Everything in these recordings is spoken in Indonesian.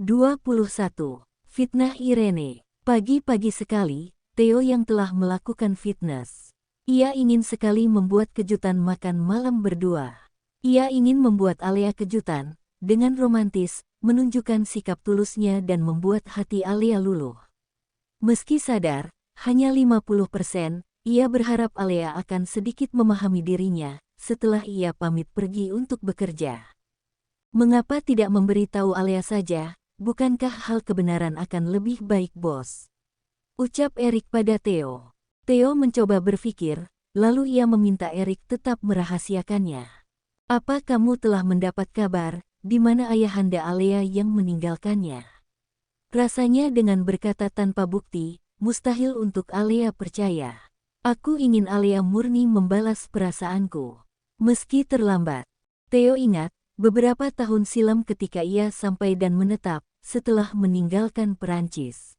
21. Fitnah Irene. Pagi-pagi sekali, Theo yang telah melakukan fitness. Ia ingin sekali membuat kejutan makan malam berdua. Ia ingin membuat Alea kejutan, dengan romantis, menunjukkan sikap tulusnya dan membuat hati Alea luluh. Meski sadar, hanya 50%, ia berharap Alea akan sedikit memahami dirinya, setelah ia pamit pergi untuk bekerja. Mengapa tidak memberitahu Alea saja? Bukankah hal kebenaran akan lebih baik, bos? Ucap Erik pada Theo. Theo mencoba berpikir, lalu ia meminta Erik tetap merahasiakannya. Apa kamu telah mendapat kabar, di mana ayahanda Alea yang meninggalkannya? Rasanya dengan berkata tanpa bukti, mustahil untuk Alea percaya. Aku ingin Alea murni membalas perasaanku. Meski terlambat. Theo ingat, beberapa tahun silam ketika ia sampai dan menetap, setelah meninggalkan Perancis.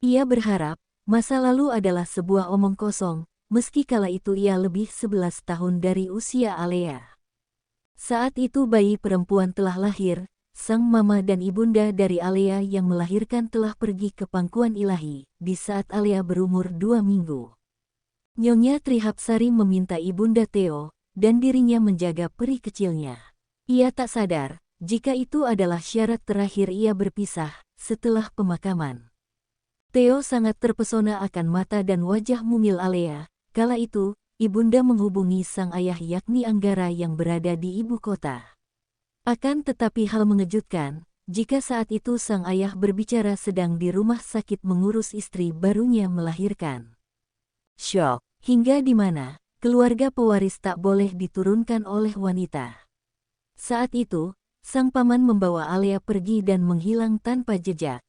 Ia berharap, masa lalu adalah sebuah omong kosong, meski kala itu ia lebih 11 tahun dari usia Alea. Saat itu bayi perempuan telah lahir, sang mama dan ibunda dari Alea yang melahirkan telah pergi ke pangkuan ilahi, di saat Alea berumur 2 minggu. Nyonya Trihapsari meminta ibunda Theo, dan dirinya menjaga peri kecilnya. Ia tak sadar, jika itu adalah syarat terakhir ia berpisah, setelah pemakaman. Theo sangat terpesona akan mata dan wajah mungil Alea. Kala itu, ibunda menghubungi sang ayah yakni Anggara yang berada di ibu kota. Akan tetapi hal mengejutkan, jika saat itu sang ayah berbicara sedang di rumah sakit mengurus istri barunya melahirkan. Syok, hingga di mana, keluarga pewaris tak boleh diturunkan oleh wanita. Saat itu, sang paman membawa Alea pergi dan menghilang tanpa jejak.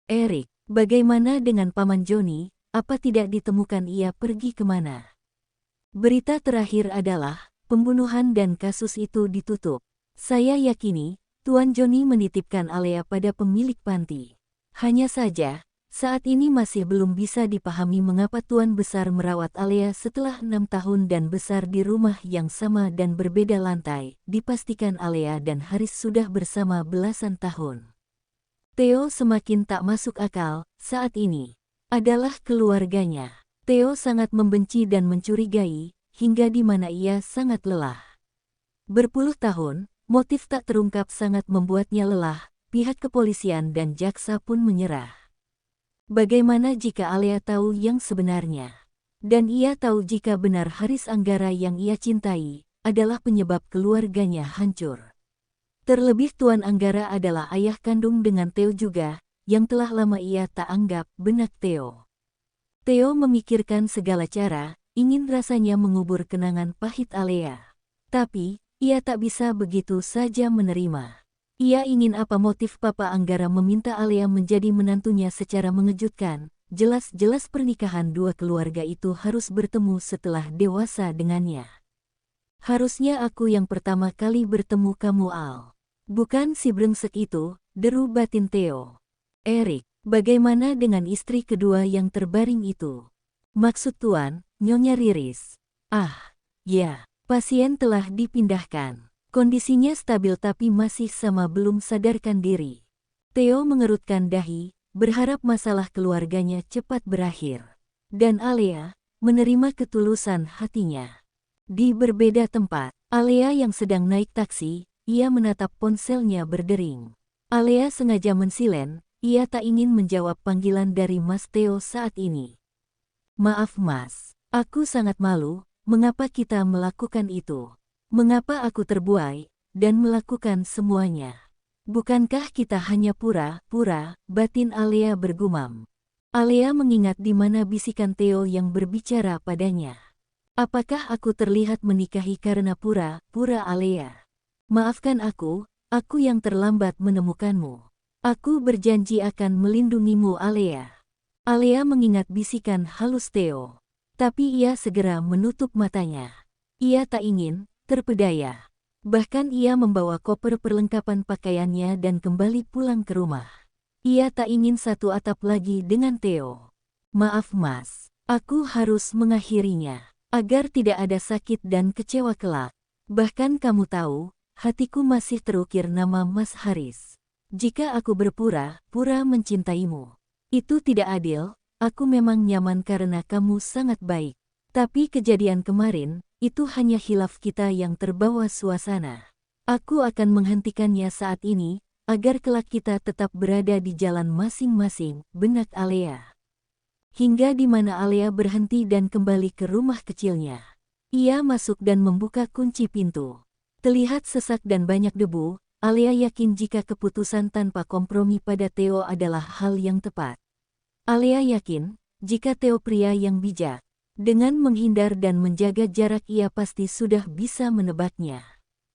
Erik, bagaimana dengan paman Johnny? Apa tidak ditemukan ia pergi kemana? Berita terakhir adalah, pembunuhan dan kasus itu ditutup. Saya yakini, Tuan Johnny menitipkan Alea pada pemilik panti. Hanya saja, saat ini masih belum bisa dipahami mengapa Tuan Besar merawat Alea setelah 6 tahun dan besar di rumah yang sama dan berbeda lantai. Dipastikan Alea dan Haris sudah bersama belasan tahun. Theo semakin tak masuk akal, saat ini adalah keluarganya. Theo sangat membenci dan mencurigai, hingga di mana ia sangat lelah. Berpuluh tahun, motif tak terungkap sangat membuatnya lelah, pihak kepolisian dan jaksa pun menyerah. Bagaimana jika Alea tahu yang sebenarnya? Dan ia tahu jika benar Haris Anggara yang ia cintai, adalah penyebab keluarganya hancur. Terlebih Tuan Anggara adalah ayah kandung dengan Theo juga, yang telah lama ia tak anggap benak Theo. Theo memikirkan segala cara, ingin rasanya mengubur kenangan pahit Alea. Tapi, ia tak bisa begitu saja menerima. Ia ingin apa motif Papa Anggara meminta Alea menjadi menantunya secara mengejutkan. Jelas-jelas pernikahan dua keluarga itu harus bertemu setelah dewasa dengannya. Harusnya aku yang pertama kali bertemu kamu, Al. Bukan si brengsek itu, deru batin Theo. Erik, bagaimana dengan istri kedua yang terbaring itu? Maksud Tuan, Nyonya Riris. Ah, ya, pasien telah dipindahkan. Kondisinya stabil tapi masih sama belum sadarkan diri. Theo mengerutkan dahi, berharap masalah keluarganya cepat berakhir. Dan Alea, menerima ketulusan hatinya. Di berbeda tempat, Alea yang sedang naik taksi, ia menatap ponselnya berdering. Alea sengaja mensilen, ia tak ingin menjawab panggilan dari Mas Theo saat ini. Maaf Mas, aku sangat malu, mengapa kita melakukan itu? Mengapa aku terbuai, dan melakukan semuanya? Bukankah kita hanya pura-pura, batin Alea bergumam. Alea mengingat di mana bisikan Theo yang berbicara padanya. Apakah aku terlihat menikahi karena pura-pura Alea? Maafkan aku yang terlambat menemukanmu. Aku berjanji akan melindungimu Alea. Alea mengingat bisikan halus Theo. Tapi ia segera menutup matanya. Ia tak ingin terpedaya. Bahkan ia membawa koper perlengkapan pakaiannya dan kembali pulang ke rumah. Ia tak ingin satu atap lagi dengan Theo. Maaf Mas, aku harus mengakhirinya, agar tidak ada sakit dan kecewa kelak. Bahkan kamu tahu, hatiku masih terukir nama Mas Haris. Jika aku berpura-pura mencintaimu, itu tidak adil. Aku memang nyaman karena kamu sangat baik. Tapi kejadian kemarin, itu hanya khilaf kita yang terbawa suasana. Aku akan menghentikannya saat ini, agar kelak kita tetap berada di jalan masing-masing, benak Alea. Hingga di mana Alea berhenti dan kembali ke rumah kecilnya. Ia masuk dan membuka kunci pintu. Terlihat sesak dan banyak debu, Alea yakin jika keputusan tanpa kompromi pada Theo adalah hal yang tepat. Alea yakin, jika Theo pria yang bijak, dengan menghindar dan menjaga jarak ia pasti sudah bisa menebaknya.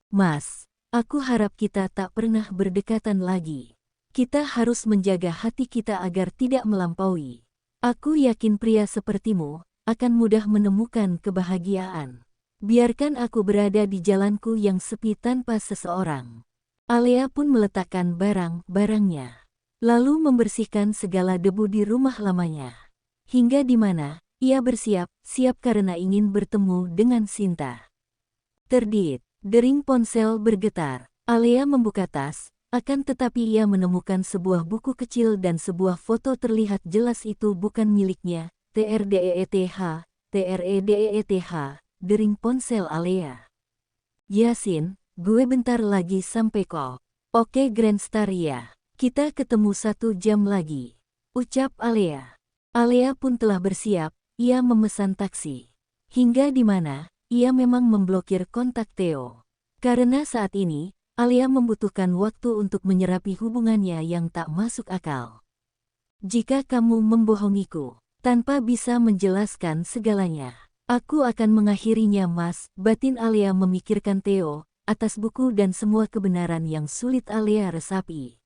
Mas, aku harap kita tak pernah berdekatan lagi. Kita harus menjaga hati kita agar tidak melampaui. Aku yakin pria sepertimu akan mudah menemukan kebahagiaan. Biarkan aku berada di jalanku yang sepi tanpa seseorang. Alea pun meletakkan barang-barangnya, lalu membersihkan segala debu di rumah lamanya. Hingga di mana, ia bersiap-siap karena ingin bertemu dengan Sinta. Terdit, dering ponsel bergetar. Alea membuka tas, akan tetapi ia menemukan sebuah buku kecil dan sebuah foto terlihat jelas itu bukan miliknya. TRDEETH, dering ponsel Alea. Yasin, gue bentar lagi sampai kok. Oke Grand Star ya. Kita ketemu 1 jam lagi, ucap Alea. Alea pun telah bersiap, ia memesan taksi. Hingga di mana, ia memang memblokir kontak Theo. Karena saat ini, Alea membutuhkan waktu untuk menyerapi hubungannya yang tak masuk akal. Jika kamu membohongiku, tanpa bisa menjelaskan segalanya, aku akan mengakhirinya Mas, batin Alea memikirkan Theo, atas buku dan semua kebenaran yang sulit Alea resapi.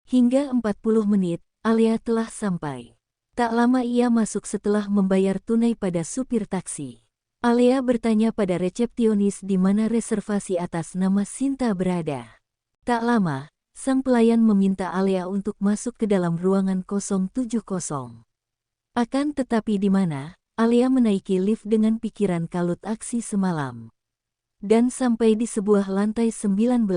Hingga 40 menit, Alea telah sampai. Tak lama ia masuk setelah membayar tunai pada supir taksi. Alea bertanya pada resepsionis di mana reservasi atas nama Sinta berada. Tak lama, sang pelayan meminta Alea untuk masuk ke dalam ruangan 070. Akan tetapi di mana, Alea menaiki lift dengan pikiran kalut aksi semalam. Dan sampai di sebuah lantai 19.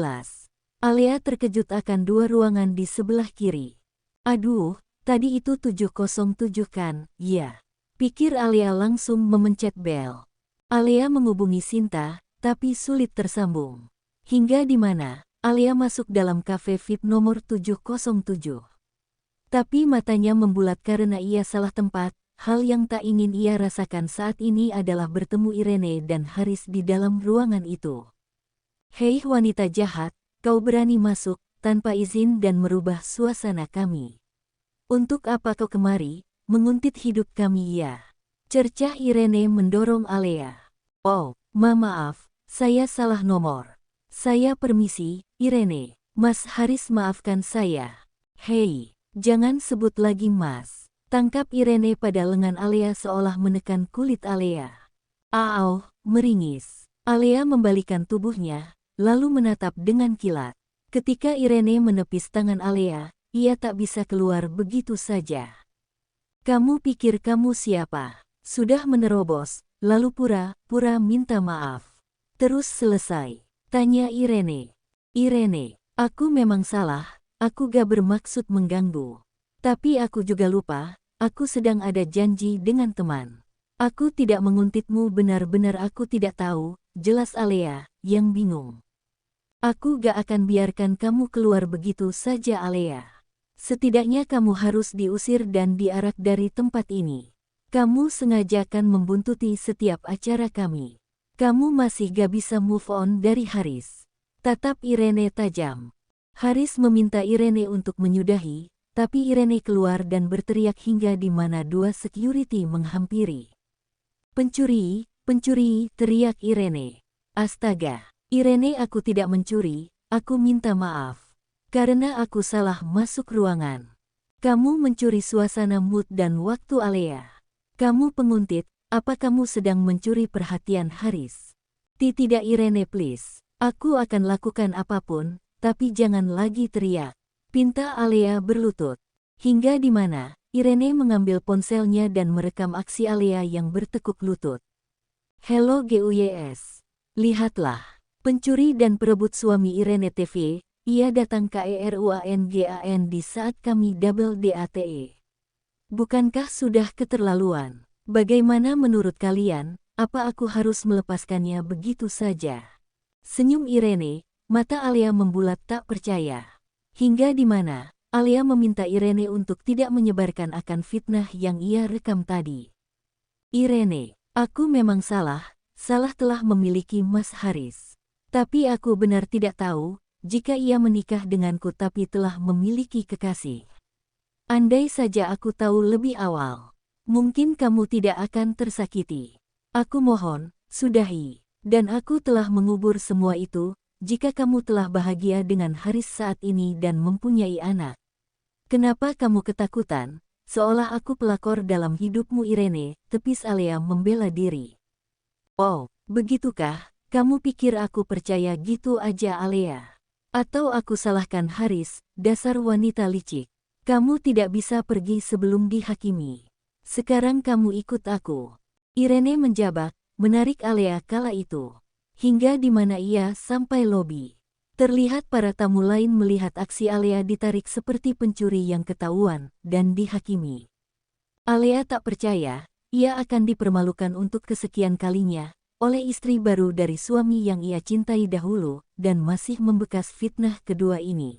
Alea terkejut akan 2 ruangan di sebelah kiri. Aduh, tadi itu 707 kan? Ya. Pikir Alea langsung memencet bel. Alea menghubungi Sinta, tapi sulit tersambung. Hingga di mana, Alea masuk dalam kafe VIP nomor 707. Tapi matanya membulat karena ia salah tempat. Hal yang tak ingin ia rasakan saat ini adalah bertemu Irene dan Haris di dalam ruangan itu. Hei wanita jahat, kau berani masuk tanpa izin dan merubah suasana kami. Untuk apa kau kemari, menguntit hidup kami ya? Cercah Irene mendorong Alea. Oh, maaf, saya salah nomor. Saya permisi, Irene. Mas Haris maafkan saya. Hei, jangan sebut lagi Mas. Tangkap Irene pada lengan Alea seolah menekan kulit Alea. Au, meringis. Alea membalikan tubuhnya, lalu menatap dengan kilat. Ketika Irene menepis tangan Alea, ia tak bisa keluar begitu saja. Kamu pikir kamu siapa? Sudah menerobos, lalu pura-pura minta maaf. Terus selesai, tanya Irene. Irene, aku memang salah, aku gak bermaksud mengganggu. Tapi aku juga lupa, aku sedang ada janji dengan teman. Aku tidak menguntitmu benar-benar aku tidak tahu, jelas Alea, yang bingung. Aku gak akan biarkan kamu keluar begitu saja Alea. Setidaknya kamu harus diusir dan diarak dari tempat ini. Kamu sengaja akan membuntuti setiap acara kami. Kamu masih gak bisa move on dari Haris. Tatap Irene tajam. Haris meminta Irene untuk menyudahi, tapi Irene keluar dan berteriak hingga di mana 2 security menghampiri. Pencuri, pencuri, teriak Irene. Astaga, Irene aku tidak mencuri, aku minta maaf. Karena aku salah masuk ruangan. Kamu mencuri suasana mood dan waktu Alea. Kamu penguntit, apa kamu sedang mencuri perhatian Haris? Tidak Irene please, aku akan lakukan apapun, tapi jangan lagi teriak. Pinta Alea berlutut. Hingga di mana, Irene mengambil ponselnya dan merekam aksi Alea yang bertekuk lutut. Hello GUYS. Lihatlah. Pencuri dan perebut suami Irene TV, Ia datang ke ERUANGAN di saat kami double DATE. Bukankah sudah keterlaluan? Bagaimana menurut kalian, apa aku harus melepaskannya begitu saja? Senyum Irene, mata Alia membulat tak percaya. Hingga di mana, Alia meminta Irene untuk tidak menyebarkan akan fitnah yang ia rekam tadi. Irene, aku memang salah telah memiliki Mas Haris. Tapi aku benar tidak tahu, jika ia menikah denganku tapi telah memiliki kekasih. Andai saja aku tahu lebih awal, mungkin kamu tidak akan tersakiti. Aku mohon, sudahi. Dan aku telah mengubur semua itu, jika kamu telah bahagia dengan Haris saat ini dan mempunyai anak. Kenapa kamu ketakutan, seolah aku pelakor dalam hidupmu Irene, tepis Alia membela diri. Oh, begitukah, kamu pikir aku percaya gitu aja Alia? Atau aku salahkan Haris, dasar wanita licik. Kamu tidak bisa pergi sebelum dihakimi. Sekarang kamu ikut aku. Irene menjabak, menarik Alia kala itu. Hingga di mana ia sampai lobi. Terlihat para tamu lain melihat aksi Alia ditarik seperti pencuri yang ketahuan dan dihakimi. Alia tak percaya, ia akan dipermalukan untuk kesekian kalinya oleh istri baru dari suami yang ia cintai dahulu dan masih membekas fitnah kedua ini.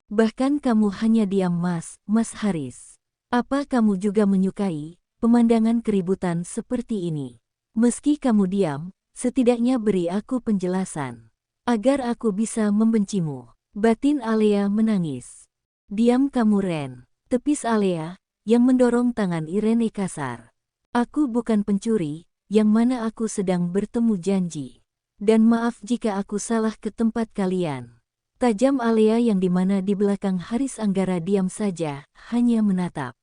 Bahkan kamu hanya diam Mas Haris. Apa kamu juga menyukai pemandangan keributan seperti ini? Meski kamu diam, setidaknya beri aku penjelasan. Agar aku bisa membencimu. Batin Alia menangis. Diam kamu Ren. Tepis Alia, yang mendorong tangan Irene kasar. Aku bukan pencuri, yang mana aku sedang bertemu janji. Dan maaf jika aku salah ke tempat kalian. Tajam Alia yang dimana di belakang Haris Anggara diam saja, hanya menatap.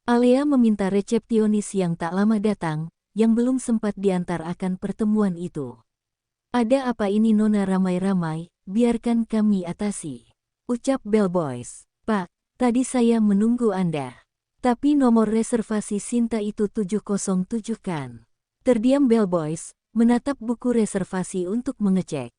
Alia meminta resepsionis yang tak lama datang, yang belum sempat diantar akan pertemuan itu. Ada apa ini Nona ramai-ramai, biarkan kami atasi. Ucap bellboys. Pak, tadi saya menunggu Anda. Tapi nomor reservasi Sinta itu 707 kan? Terdiam bellboys, menatap buku reservasi untuk mengecek.